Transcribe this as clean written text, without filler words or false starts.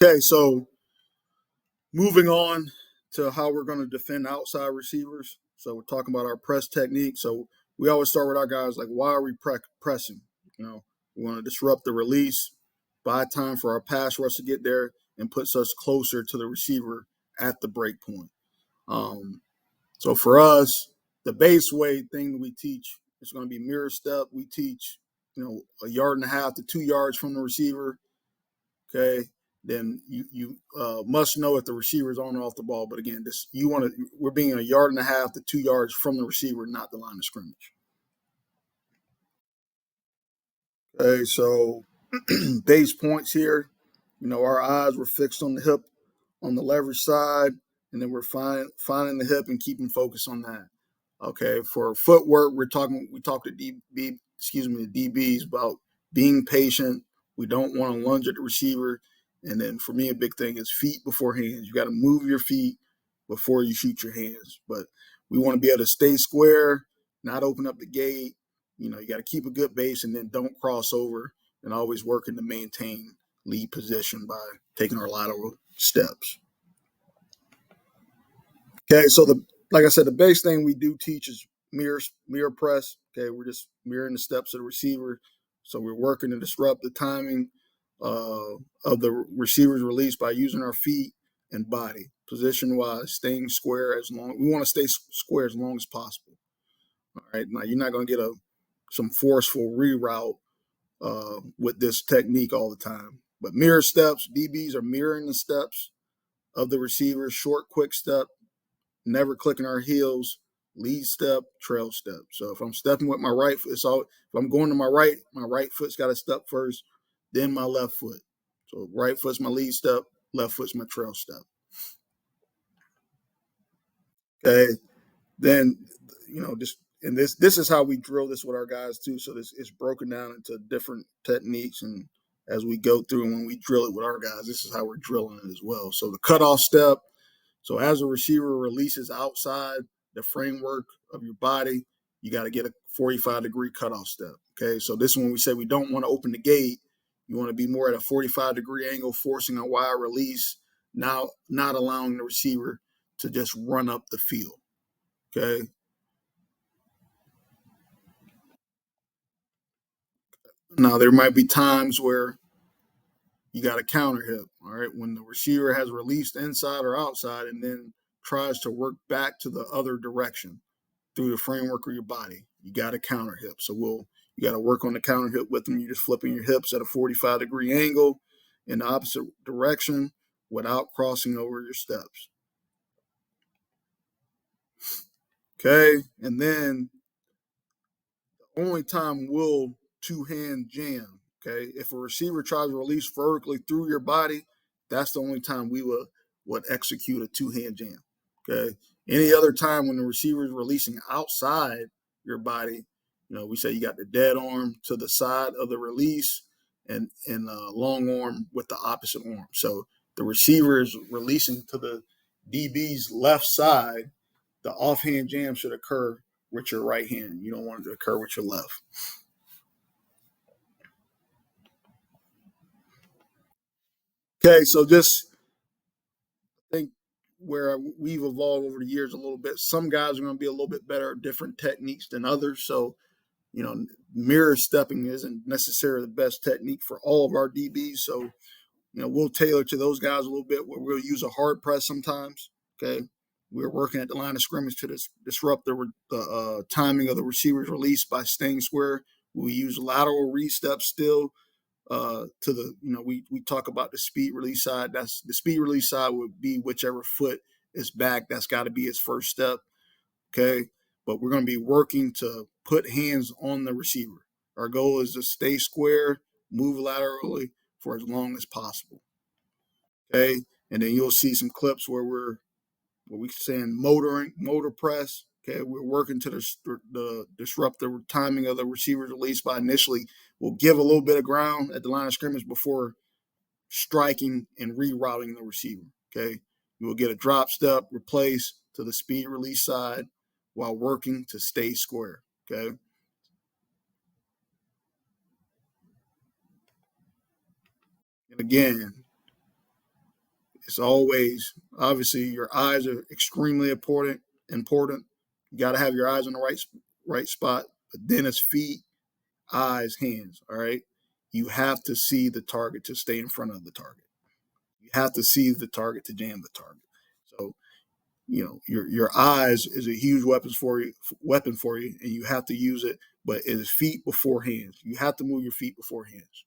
Okay, so moving on to how we're going to defend outside receivers. So we're talking about our press technique. So we always start with our guys like, why are we pressing? You know, we want to disrupt the release, buy time for our pass rush to get there, and puts us closer to the receiver at the break point. So for us, the base weight thing that we teach is going to be mirror step. We teach, a yard and a half to 2 yards from the receiver. Okay, then you must know if the receiver is on or off the ball. But again, we're being a yard and a half to 2 yards from the receiver, not the line of scrimmage. Okay, so base points here. Our eyes were fixed on the hip on the leverage side, and then we're finding the hip and keeping focus on that. Okay, for footwork, we talk to the DBs about being patient. We don't want to lunge at the receiver. And then for me, a big thing is feet before hands. You got to move your feet before you shoot your hands. But we want to be able to stay square, not open up the gate. You got to keep a good base and then don't cross over, and always working to maintain lead position by taking our lateral steps. Okay, so like I said, the base thing we do teach is mirror press. Okay, we're just mirroring the steps of the receiver. So we're working to disrupt the timing of the receiver's release by using our feet and body, position wise, staying square we want to stay square as long as possible. All right, now you're not going to get some forceful reroute with this technique all the time. But mirror steps, DBs are mirroring the steps of the receiver, short, quick step, never clicking our heels, lead step, trail step. So if I'm stepping with my right foot, if I'm going to my right foot's got to step first, then my left foot. So right foot's my lead step, left foot's my trail step. Okay. Then, this is how we drill this with our guys too. So this is broken down into different techniques, and as we go through and when we drill it with our guys, this is how we're drilling it as well. So the cutoff step. So as a receiver releases outside the framework of your body, you got to get a 45-degree cutoff step. Okay, so this is when we say we don't want to open the gate. You want to be more at a 45-degree angle, forcing a wide release, now not allowing the receiver to just run up the field. Okay. Now there might be times where you got a counter hip. All right, when the receiver has released inside or outside and then tries to work back to the other direction through the framework of your body, you got a counter hip. So you got to work on the counter hip with them. You're just flipping your hips at a 45-degree angle in the opposite direction without crossing over your steps. Okay, and then the only time we'll two-hand jam. Okay, if a receiver tries to release vertically through your body, that's the only time we would execute a two-hand jam. Okay, any other time when the receiver is releasing outside your body, we say you got the dead arm to the side of the release and long arm with the opposite arm. So the receiver is releasing to the DB's left side. The offhand jam should occur with your right hand. You don't want it to occur with your left. Okay, so just think where we've evolved over the years a little bit. Some guys are going to be a little bit better at different techniques than others. So, mirror stepping isn't necessarily the best technique for all of our DBs. So, we'll tailor to those guys a little bit where we'll use a hard press sometimes. Okay. We're working at the line of scrimmage to disrupt the timing of the receiver's release by staying square. We use lateral read steps still to the, we talk about the speed release side. That's the speed release side would be whichever foot is back. That's got to be his first step. Okay. But we're going to be working to put hands on the receiver. Our goal is to stay square, move laterally for as long as possible. Okay. And then you'll see some clips where we're saying motor press. Okay, we're working to disrupt the timing of the receiver's release by initially we'll give a little bit of ground at the line of scrimmage before striking and rerouting the receiver. Okay, you will get a drop step, replace to the speed release side while working to stay square. Okay. And again, It's always, obviously, your eyes are extremely important. Important. You got to have your eyes on the right spot. But then it's feet, eyes, hands. All right. You have to see the target to stay in front of the target. You have to see the target to jam the target. So your eyes is a huge weapon for you, and you have to use it. But it is feet before hands. You have to move your feet before hands.